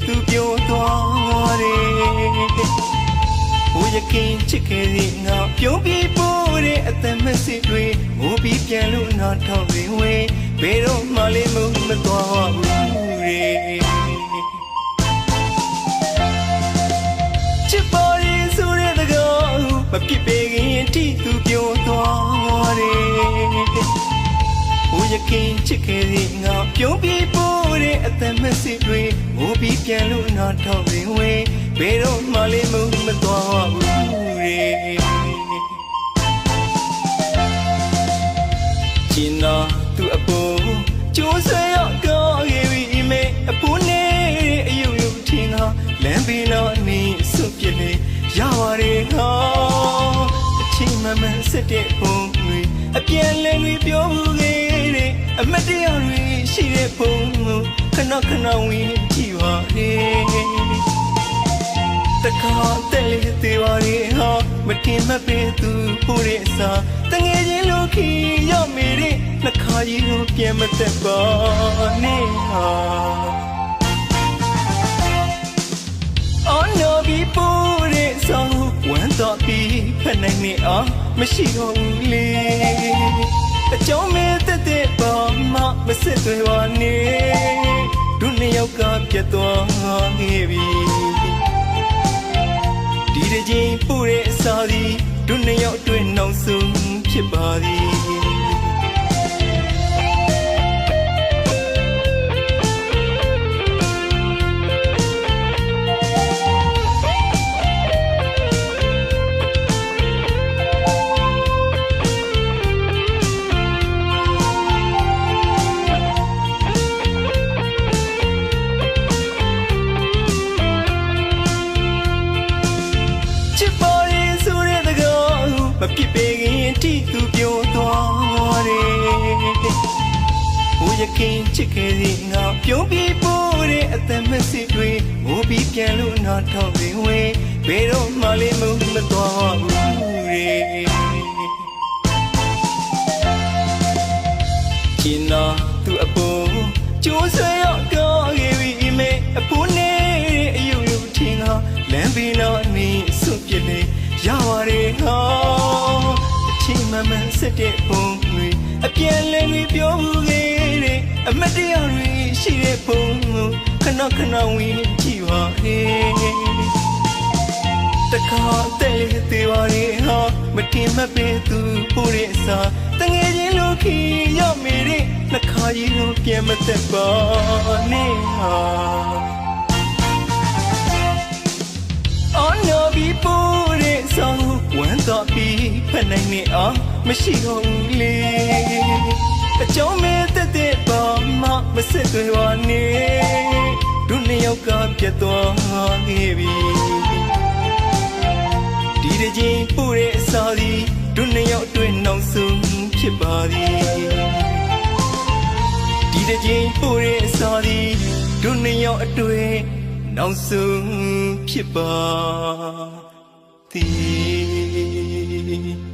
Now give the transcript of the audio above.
သူပြောသွားတယ်ဟိုရခင်ချစ်ခဲ့တဲ့ငါပြုံးပြီးပို့တဲ့အသက်မစစ်တွေငိုပြီးပြန်လို့ငါထောက်ရင်ဝေးဘယ်တော့မှလည်းမသွားဘူးတဲ့ချစ်ပါရင်ဆိုတဲ့တကားမဖြစ်ပေခင်တိသူပြောသွားတယ်ဟိုရခင်ချစ်ခဲ့တဲ့ငါပြုံးပြီးပို့တဲ့အသက်မစစ်တွေငိုပြီးပြန်လို့ငါထောက်ရင်ဝေးဘယ်တော့မှလည်းမသွားဘူးတဲ့ချင်တော့သူအပေါ်ကျိုးဆွဲရောက်ကောင်းခဲ့ပြီမေအဖိုးနဲ့အယုံယုံထင်ဟာလမ်းပေးတော့နေစွန့်ပြစ်လေရပါတယ်ဟောအချိန်မှမှန်စစ်တဲ့ပုံတွေအပြန်လဲတွေပြောဘူးခဲ့တဲ့အမတ်တရားတွေရှိတဲ့ပုံကိုခဏခဏဝင်ကြည့်ပါလေတခါတဲ့လေးသေးပါရဲ့ဟာမတင်မပေးသူပို့တဲ့အစာတငယ်ချင်းလိုခီရောက်မိတဲ့နှခါကြီးကိုပြန်မသက်ပါနဲ့ဟာအော်နော်ဘီပို့တဲ့ဆောင်ဝမ်းတော့ပြီးဖက်နိုင်နေအောင်မရှိတော့ဘူးလေအကြောင်းမဲ့တဲ့ပါမမစစ်တွေပါနဲ့ဒုနှစ်ယောက်ကပြတ်သွားခဲ့ပြီဒီတစ်ချိန်ပို့တဲ့အစာဒီဒုနှစ်ယောက်အတွင်းနောက်ဆုံးဖြစ်ပါသည်မဖြစ်ပေခင်တိသူပြောသွားတယ်ဟိုရခင်ချစ်ခဲ့တဲ့ငါပြုံးပြီးပို့တဲ့အသက်မစစ်တွေငိုပြီးပြန်လို့ငါထောက်ရင်ဝေးဘယ်တော့မှလည်းမသွားဘူးတဲ့ချင်တော့သူအပေါ်ကျိုးဆွဲရောက်ကောင်းခဲ့ပြီမေအဖိုးနဲ့အယုံယုံထင်ဟာလမ်းပေးတော့နေစွန့်ပြစ်လေရပါတယ်ဟောအချိန်မှမှန်စစ်တဲ့ပုံတွေအပြန်လဲတွေပြောဘူးခဲ့တဲ့အမတ်တရားတွေရှိတဲ့ပုံကိုခဏခဏဝင်ကြည့်ပါလေတခါတဲ့လေးသေးပါရဲ့ဟာမတင်မပေးသူပို့တဲ့အစာတငယ်ချင်းလိုခီရောက်မိတဲ့နှခါကြီးကိုပြန်မသက်ပါနဲ့ဟာအော်နော်ဘီပို့တဲ့ဆောင်ဝမ်းတော့ပြီးဖက်နိုင်နေအောင်မရှိတော့ဘူးလေအကြောင်းမဲ့တဲ့ပါမမစစ်တွေပါနဲ့ဒုနှစ်ယောက်ကပြတ်သွားခဲ့ပြီဒီတစ်ချိန်ပို့တဲ့အစာဒီဒုနှစ်ယောက်အတွင်းနောက်ဆုံးဖြစ်ပါသည်ဒီတစ်ချိန်ပို့တဲ့အစာဒီဒုနှစ်ယောက်အတွင်းနောက်ဆုံးဖြစ်ပါသည်